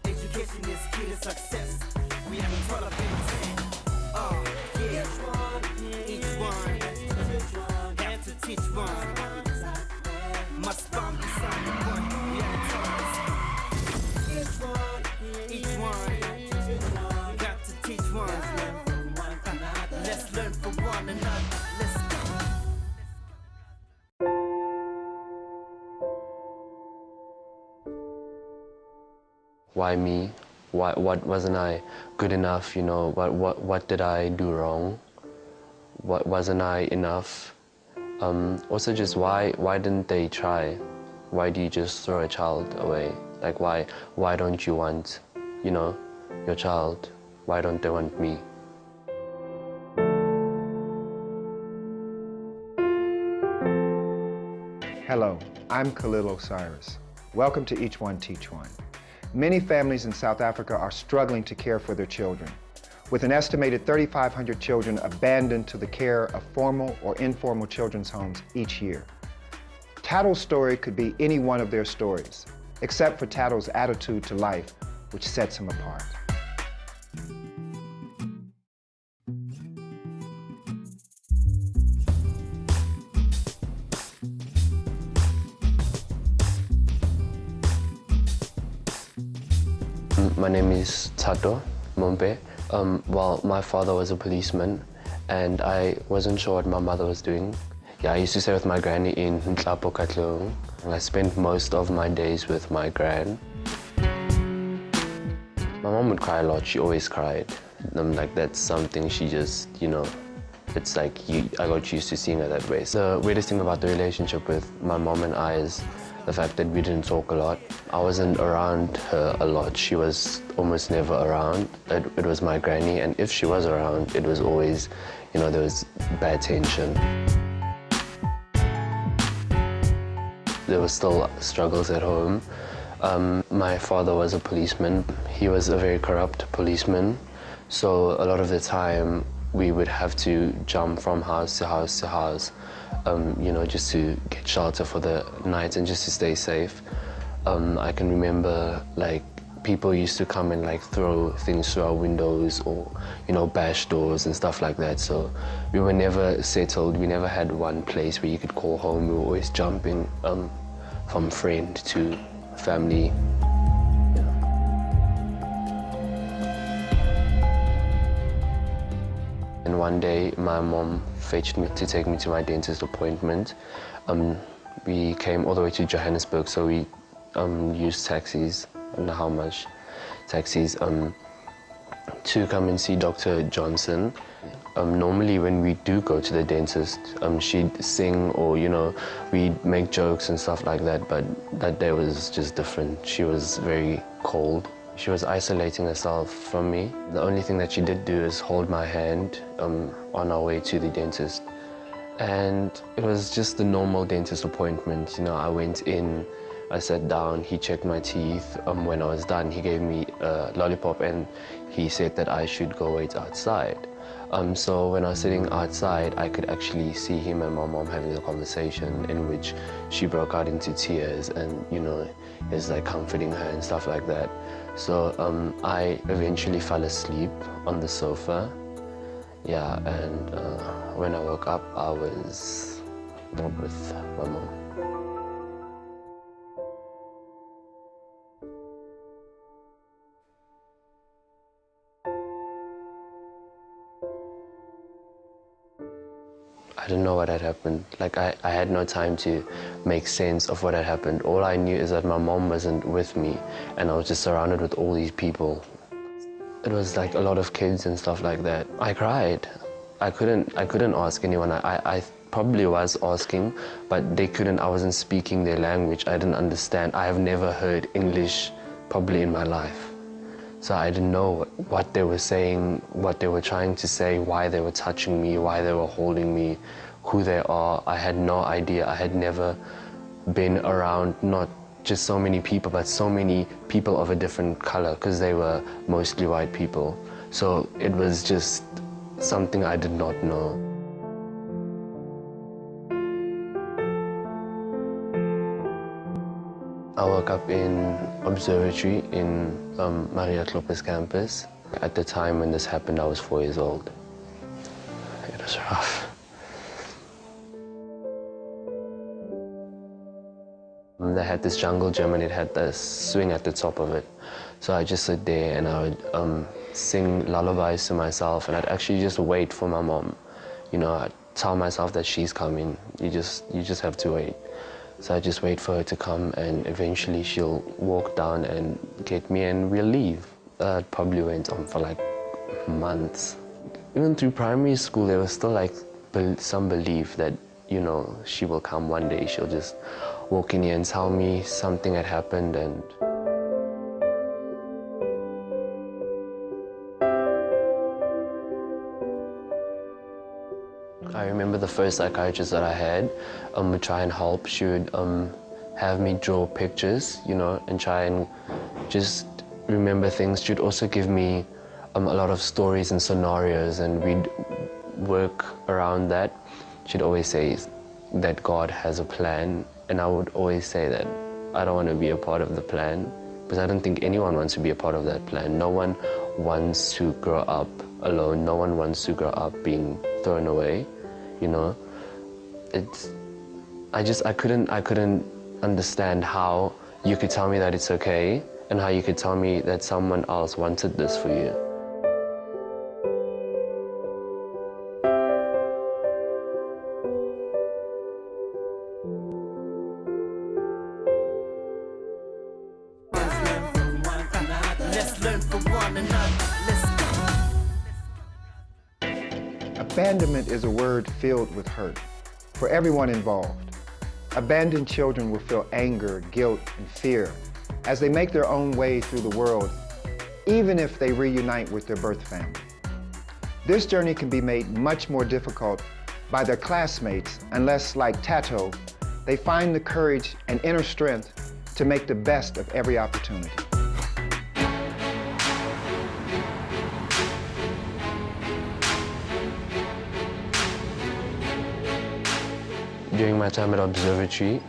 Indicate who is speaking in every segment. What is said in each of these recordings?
Speaker 1: Education is key to success. We haven't taught our yeah. Each one have to teach one. Must bomb beside the one. We haven't taught us. Each one got to teach one. Let's learn from one another. Let's go.
Speaker 2: Why me? What wasn't I good enough? You know, what did I do wrong? What wasn't I enough? Also, just why didn't they try? Why do you just throw a child away? Like why don't you want, you know, your child? Why don't they want me?
Speaker 3: Hello, I'm Khalil Osiris. Welcome to Each One Teach One. Many families in South Africa are struggling to care for their children, with an estimated 3,500 children abandoned to the care of formal or informal children's homes each year. Thato's story could be any one of their stories, except for Thato's attitude to life, which sets him apart.
Speaker 2: My name is Thato Mompe. Well, my father was a policeman and I wasn't sure what my mother was doing. Yeah, I used to stay with my granny in Nhlapo Katlong. I spent most of my days with my gran. My mom would cry a lot. She always cried. Like that's something she just, you know, it's like I got used to seeing her that way. The weirdest thing about the relationship with my mom and I is the fact that we didn't talk a lot. I wasn't around her a lot. She was almost never around. It was my granny, and if she was around, it was always, you know, there was bad tension. There were still struggles at home. My father was a policeman. He was a very corrupt policeman. So a lot of the time, we would have to jump from house to house to house, you know, just to get shelter for the night and just to stay safe. I can remember, like, people used to come and, like, throw things through our windows or, you know, bash doors and stuff like that. So we were never settled. We never had one place where you could call home. We were always jumping from friend to family. And one day, my mom fetched me to take me to my dentist appointment. We came all the way to Johannesburg, so we used taxis, I don't know how much, taxis, to come and see Dr. Johnson. Normally, when we do go to the dentist, she'd sing or, you know, we'd make jokes and stuff like that, but that day was just different. She was very cold. She was isolating herself from me. The only thing that she did do is hold my hand on our way to the dentist. And it was just the normal dentist appointment. You know, I went in, I sat down, he checked my teeth. When I was done, he gave me a lollipop and he said that I should go wait outside. So when I was sitting outside, I could actually see him and my mom having a conversation in which she broke out into tears and, you know, he was like comforting her and stuff like that. So I eventually fell asleep on the sofa. Yeah, and when I woke up, I was not with my mom. I didn't know what had happened. Like, I had no time to make sense of what had happened. All I knew is that my mom wasn't with me, and I was just surrounded with all these people. It was like a lot of kids and stuff like that. I cried. I couldn't ask anyone. I probably was asking, but they couldn't. I wasn't speaking their language. I didn't understand. I have never heard English probably in my life. So I didn't know what they were saying, what they were trying to say, why they were touching me, why they were holding me, who they are. I had no idea. I had never been around not just so many people, but so many people of a different color, because they were mostly white people. So it was just something I did not know. I woke up in observatory in Maria Kloppers campus. At the time when this happened, I was 4 years old. It was rough. They had this jungle gym and it had this swing at the top of it. So I just sit there and I would sing lullabies to myself, and I'd actually just wait for my mom. You know, I'd tell myself that she's coming. You just have to wait. So I just wait for her to come, and eventually she'll walk down and get me and we'll leave. That probably went on for like months. Even through primary school, there was still like some belief that, you know, she will come one day. She'll just walk in here and tell me something had happened. And I remember the first psychiatrist that I had would try and help. She would have me draw pictures, you know, and try and just remember things. She'd also give me a lot of stories and scenarios, and we'd work around that. She'd always say that God has a plan, and I would always say that I don't want to be a part of the plan, because I don't think anyone wants to be a part of that plan. No one wants to grow up alone. No one wants to grow up being thrown away, you know. I couldn't understand how you could tell me that it's okay, and how you could tell me that someone else wanted this for you.
Speaker 1: Let's learn from one another. Let's go.
Speaker 3: Abandonment is a word filled with hurt for everyone involved. Abandoned children will feel anger, guilt, and fear as they make their own way through the world, even if they reunite with their birth family. This journey can be made much more difficult by their classmates unless, like Thato, they find the courage and inner strength to make the best of every opportunity.
Speaker 2: During my time at observatory,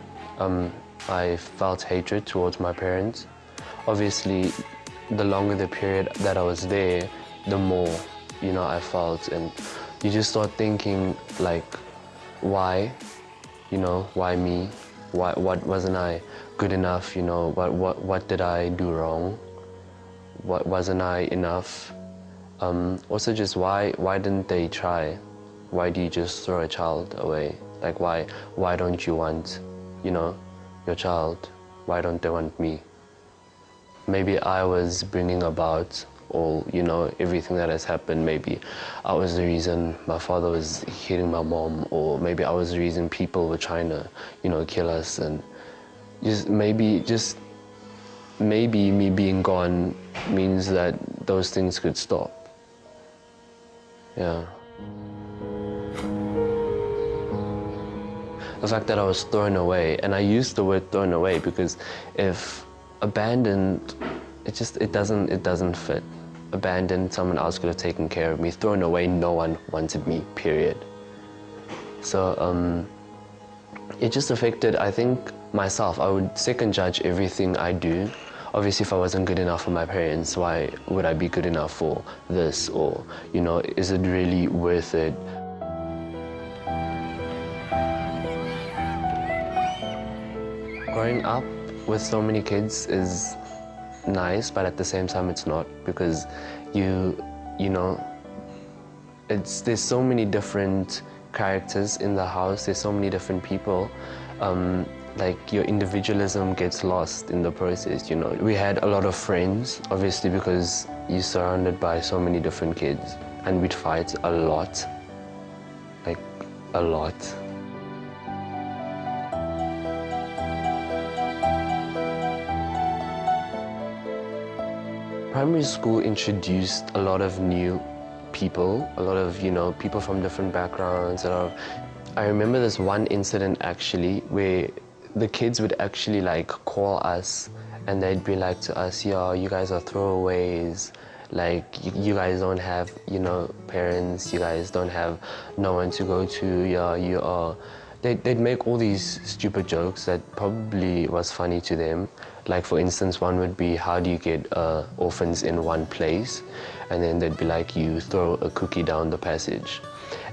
Speaker 2: I felt hatred towards my parents. Obviously, the longer the period that I was there, the more, you know, I felt. And you just start thinking, like, why? You know, why me? What wasn't I good enough? You know, what did I do wrong? What wasn't I enough? Also, just why didn't they try? Why do you just throw a child away? Like, why don't you want, you know, your child? Why don't they want me? Maybe I was bringing about all, you know, everything that has happened. Maybe I was the reason my father was hitting my mom, or maybe I was the reason people were trying to, you know, kill us. And maybe me being gone means that those things could stop. Yeah. The fact that I was thrown away, and I use the word thrown away because if abandoned, it doesn't fit. Abandoned, someone else could have taken care of me. Thrown away, no one wanted me, period. So it just affected, I think, myself. I would second judge everything I do. Obviously, if I wasn't good enough for my parents, why would I be good enough for this? Or, you know, is it really worth it? Growing up with so many kids is nice, but at the same time it's not, because you know, there's so many different characters in the house, there's so many different people, like your individualism gets lost in the process, you know. We had a lot of friends, obviously, because you're surrounded by so many different kids, and we'd fight a lot, like a lot. Primary school introduced a lot of new people, a lot of, you know, people from different backgrounds. I remember this one incident actually where the kids would actually like call us and they'd be like to us, yeah, you guys are throwaways, like you guys don't have, you know, parents, you guys don't have no one to go to, yeah, you are they'd make all these stupid jokes that probably was funny to them. Like, for instance, one would be, how do you get orphans in one place? And then they'd be like, you throw a cookie down the passage.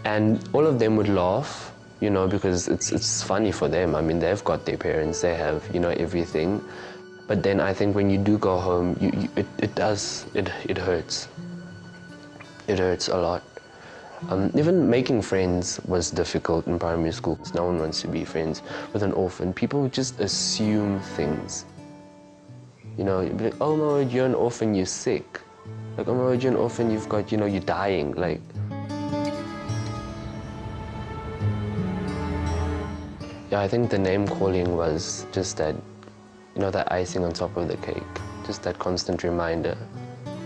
Speaker 2: And all of them would laugh, you know, because it's funny for them. I mean, they've got their parents, they have, you know, everything. But then I think when you do go home, it hurts. It hurts a lot. Even making friends was difficult in primary school. No one wants to be friends with an orphan. People just assume things. You know, you'd be like, oh my word, you're an orphan, you're sick. Like, oh my word, you're an orphan, you've got, you know, you're dying. Like, yeah, I think the name calling was just that, you know, that icing on top of the cake. Just that constant reminder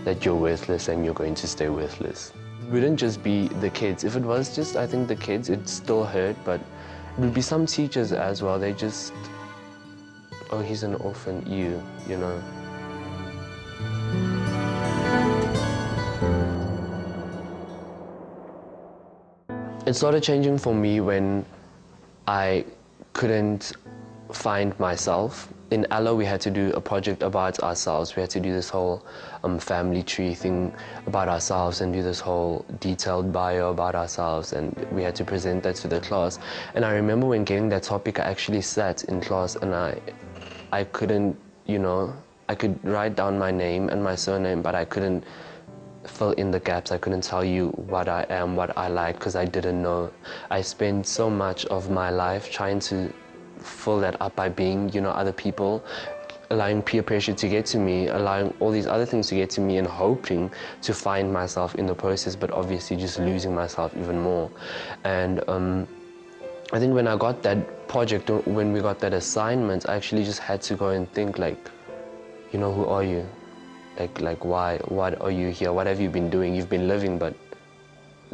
Speaker 2: that you're worthless and you're going to stay worthless. It wouldn't just be the kids. If it was just, I think, the kids, it'd still hurt, but it would be some teachers as well. They just, oh, he's an orphan, you know. It started changing for me when I couldn't find myself. In Ella, we had to do a project about ourselves. We had to do this whole family tree thing about ourselves and do this whole detailed bio about ourselves, and we had to present that to the class. And I remember when getting that topic, I actually sat in class and I couldn't, you know, I could write down my name and my surname, but I couldn't fill in the gaps. I couldn't tell you what I am, what I like, because I didn't know. I spent so much of my life trying to fill that up by being, you know, other people, allowing peer pressure to get to me, allowing all these other things to get to me, and hoping to find myself in the process, but obviously just losing myself even more. And I think when I got that project, when we got that assignment, I actually just had to go and think, like, you know, who are you? Like why? What are you here? What have you been doing? You've been living, but,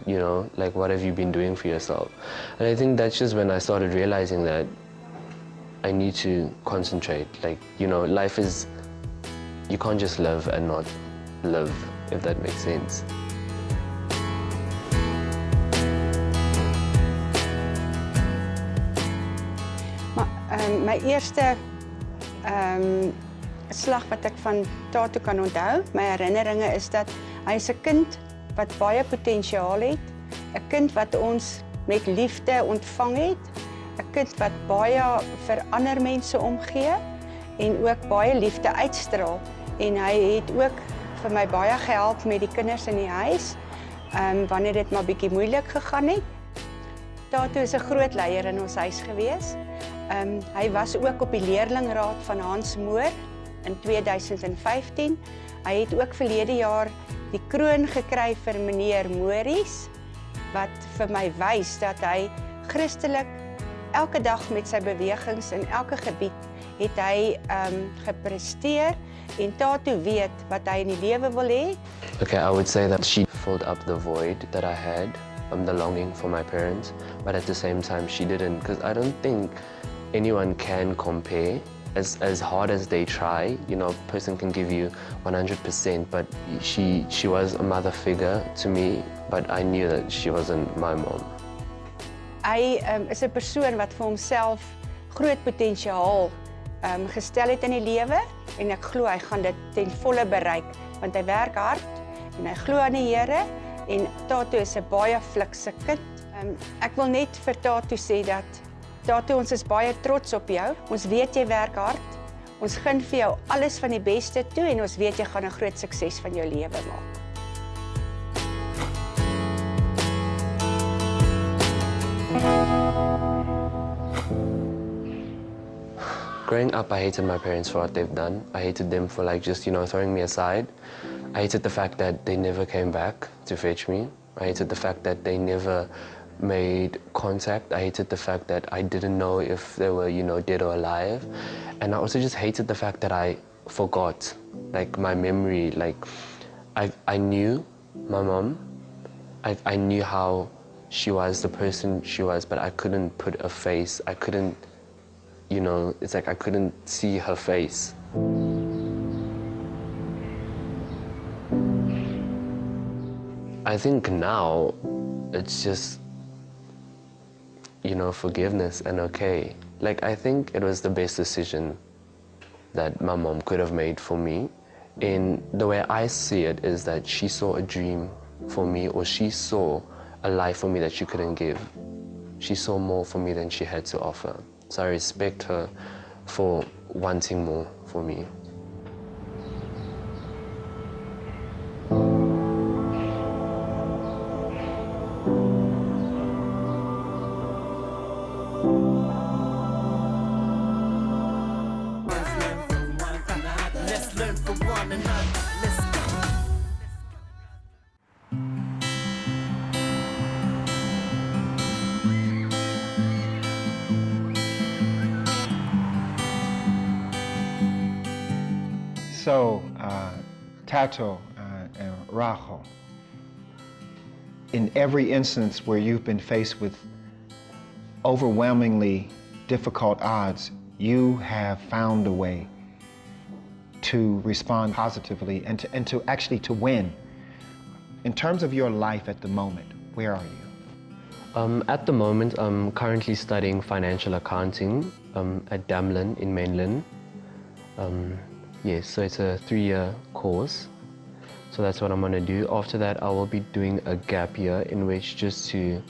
Speaker 2: you know, like, what have you been doing for yourself? And I think that's just when I started realizing that I need to concentrate. Like, you know, life is, you can't just live and not live, if that makes sense.
Speaker 4: My eerste slag wat ek van Thato kan onthou, my herinneringe is dat hy is 'n kind wat baie potensiaal het, 'n kind wat ons met liefde ontvang het, 'n kind wat baie vir ander mense omgee en ook baie liefde uitstraal. En hy het ook vir my baie gehelp met die kinders in die huis, wanneer dit maar bietjie moeilik gegaan het. Thato is 'n groot leier in ons huis gewees. Hy was ook op die leerlingraad van Hans Moor in 2015. Hy het ook verlede jaar die kroon gekry vir meneer Mories, wat vir my wys dat hy Christelik elke dag met sy bewegings in elke gebied het hy gepresteer, en Thato weet wat hy in die lewe wil hê.
Speaker 2: Okay, I would say that she filled up the void that I had, the longing for my parents, but at the same time she didn't, because I don't think anyone can compare. As hard as they try, you know, a person can give you 100%, but she was a mother figure to me, but I knew that she wasn't my mom.
Speaker 4: Hy is 'n persoon wat vir homself groot potensiaal gestel het in die lewe, en ek glo hy gaan dit ten volle bereik, want hy werk hard en hy glo aan die Here, en Thato is 'n baie flikse kind. Ek wil net vir Thato sê dat Thato, ons is baie trots op jou. Ons weet jy werk hard. Ons gun vir jou alles van die beste toe, en ons weet jy gaan 'n groot sukses van jou lewe maak.
Speaker 2: Growing up, I hated my parents for what they've done. I hated them for, like, just, you know, throwing me aside. I hated the fact that they never came back to fetch me. I hated the fact that they never made contact. I hated the fact that I didn't know if they were, you know, dead or alive. And I also just hated the fact that I forgot, like, my memory. Like, I knew my mom. I knew how she was, the person she was, but I couldn't put a face. I couldn't, you know, it's like I couldn't see her face. I think now it's just, you know, forgiveness and okay. Like, I think it was the best decision that my mom could have made for me. In the way I see it is that she saw a dream for me, or she saw a life for me that she couldn't give. She saw more for me than she had to offer. So I respect her for wanting more for me.
Speaker 1: Let's learn from one another. Let's go.
Speaker 3: So, Thato and Rajo, in every instance where you've been faced with overwhelmingly difficult odds, you have found a way to respond positively and to actually to win. In terms of your life at the moment, where are you?
Speaker 2: At the moment, I'm currently studying financial accounting at Damlin in Mainland. Yes, so it's a 3-year course. So that's what I'm going to do. After that, I will be doing a gap year in which just to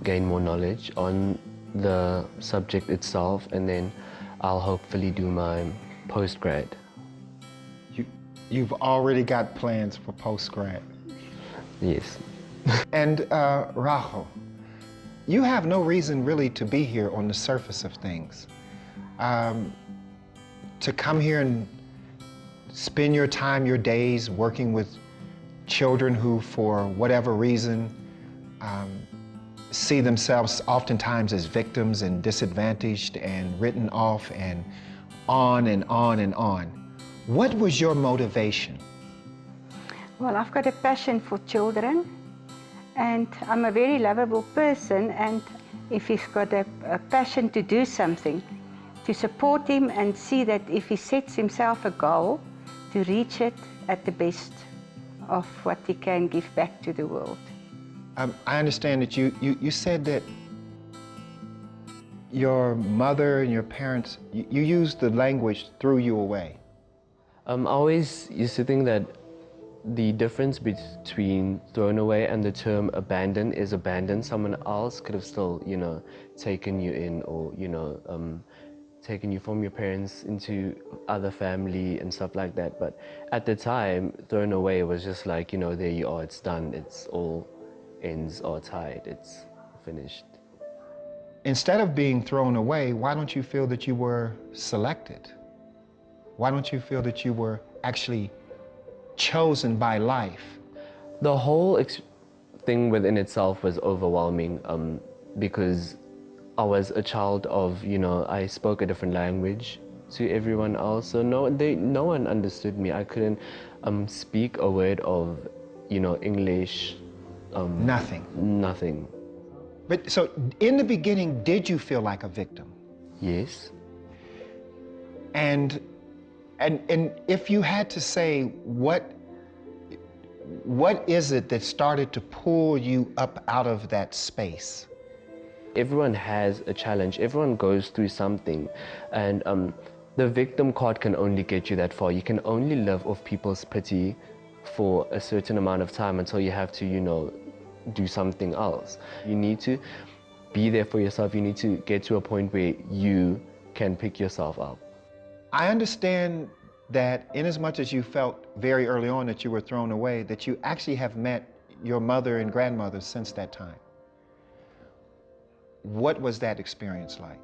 Speaker 2: gain more knowledge on the subject itself, and then I'll hopefully do my postgrad.
Speaker 3: You've already got plans for postgrad.
Speaker 2: Yes.
Speaker 3: And Rajo, you have no reason really to be here on the surface of things. To come here and spend your time, your days working with children who, for whatever reason, see themselves oftentimes as victims and disadvantaged and written off and on and on and on. What was your motivation?
Speaker 4: Well, I've got a passion for children, and I'm a very lovable person, and if he's got a passion to do something, to support him and see that if he sets himself a goal, to reach it at the best of what he can give back to the world.
Speaker 3: I understand that you said that your mother and your parents, you used the language threw you away.
Speaker 2: I always used to think that the difference between thrown away and the term abandon is abandon. Someone else could have still, you know, taken you in, or, you know, taken you from your parents into other family and stuff like that. But at the time, thrown away was just like, you know, there you are, it's done, it's all ends are tied, it's finished.
Speaker 3: Instead of being thrown away, why don't you feel that you were selected? Why don't you feel that you were actually chosen by life?
Speaker 2: The whole thing within itself was overwhelming because I was a child of, you know, I spoke a different language to everyone else, so no one understood me. I couldn't speak a word of, you know, English.
Speaker 3: Nothing.
Speaker 2: Nothing.
Speaker 3: But so in the beginning, did you feel like a victim?
Speaker 2: Yes.
Speaker 3: And if you had to say what is it that started to pull you up out of that space?
Speaker 2: Everyone has a challenge, everyone goes through something, and the victim card can only get you that far. You can only live off people's pity for a certain amount of time until you have to, you know, do something else. You need to be there for yourself. You need to get to a point where you can pick yourself up.
Speaker 3: I understand that in as much as you felt very early on that you were thrown away, that you actually have met your mother and grandmother since that time. What was that experience like?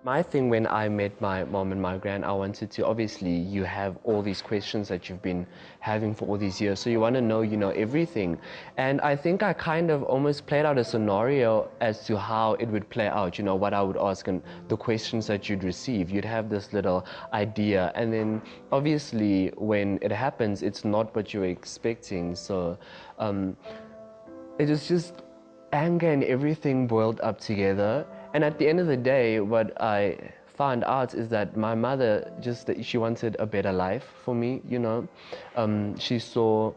Speaker 2: My thing when I met my mom and my gran, I wanted to, obviously, you have all these questions that you've been having for all these years, so you want to know, you know, everything. And I think I kind of almost played out a scenario as to how it would play out, you know, what I would ask and the questions that you'd receive. You'd have this little idea, and then obviously when it happens, it's not what you're expecting. So it was just anger and everything boiled up together. And at the end of the day, what I found out is that my mother she wanted a better life for me, you know. She saw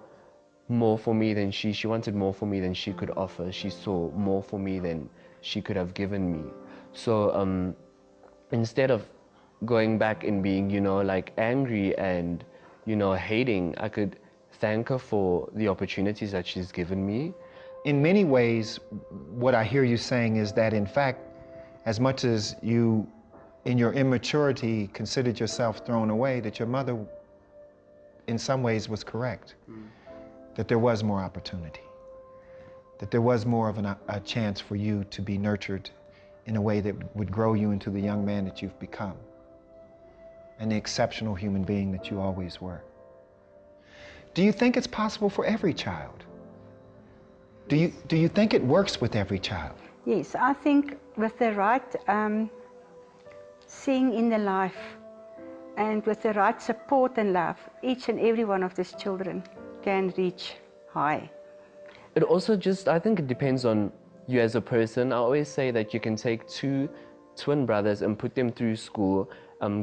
Speaker 2: more for me than she wanted more for me than she could offer. She saw more for me than she could have given me. So instead of going back and being, you know, like angry and, you know, hating, I could thank her for the opportunities that she's given me.
Speaker 3: In many ways, what I hear you saying is that, in fact, as much as you, in your immaturity, considered yourself thrown away, that your mother, in some ways, was correct. That there was more opportunity. That there was more of a chance for you to be nurtured in a way that would grow you into the young man that you've become, and the exceptional human being that you always were. Do you think it's possible for every child? Do you think it works with every child?
Speaker 4: Yes, I think with the right seeing in the life and with the right support and love, each and every one of these children can reach high.
Speaker 2: It also just, I think it depends on you as a person. I always say that you can take two twin brothers and put them through school,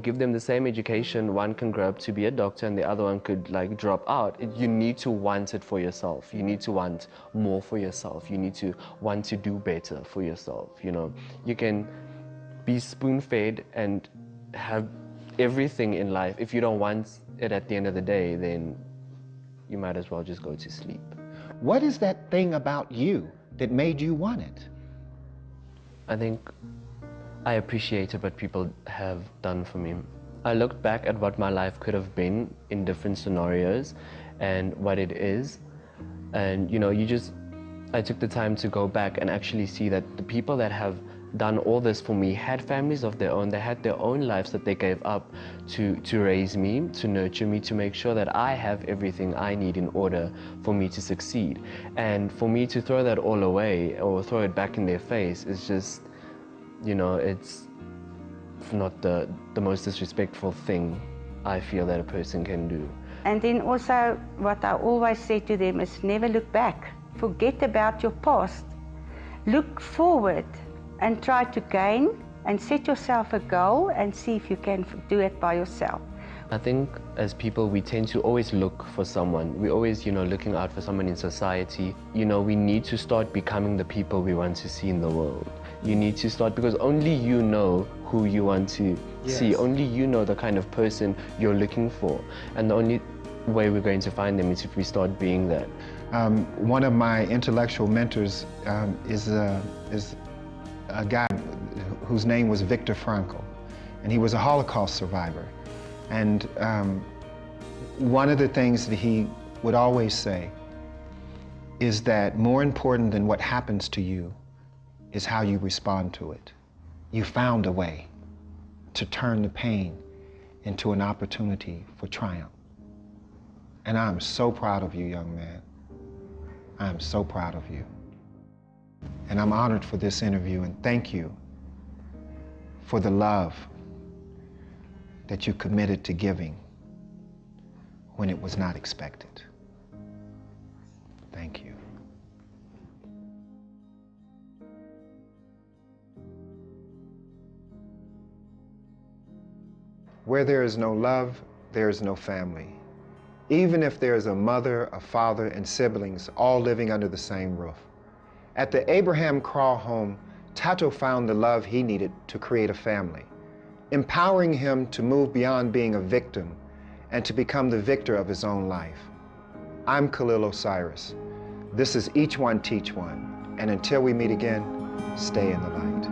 Speaker 2: give them the same education. One can grow up to be a doctor and the other one could like drop out. You need to want it for yourself. You need to want more for yourself. You need to want to do better for yourself. You know, you can be spoon-fed and have everything in life. If you don't want it at the end of the day, then you might as well just go to sleep.
Speaker 3: What is that thing about you that made you want it?
Speaker 2: I think I appreciated what people have done for me. I looked back at what my life could have been in different scenarios and what it is. And, you know, I took the time to go back and actually see that the people that have done all this for me had families of their own. They had their own lives that they gave up to raise me, to nurture me, to make sure that I have everything I need in order for me to succeed. And for me to throw that all away or throw it back in their face is just, you know, it's not the most disrespectful thing I feel that a person can do.
Speaker 4: And then also what I always say to them is never look back. Forget about your past. Look forward and try to gain and set yourself a goal and see if you can do it by yourself.
Speaker 2: I think as people, we tend to always look for someone. We're always, you know, looking out for someone in society. You know, we need to start becoming the people we want to see in the world. You need to start, because only you know who you want to see. Only you know the kind of person you're looking for. And the only way we're going to find them is if we start being that.
Speaker 3: One of my intellectual mentors is a guy whose name was Viktor Frankl, and he was a Holocaust survivor. And one of the things that he would always say is that more important than what happens to you is how you respond to it. You found a way to turn the pain into an opportunity for triumph. And I'm so proud of you, young man. I'm so proud of you. And I'm honored for this interview, and thank you for the love that you committed to giving when it was not expected. Thank you. Where there is no love, there is no family. Even if there is a mother, a father, and siblings all living under the same roof. At the Abraham Craw home, Thato found the love he needed to create a family, empowering him to move beyond being a victim and to become the victor of his own life. I'm Khalil Osiris. This is Each One Teach One, and until we meet again, stay in the light.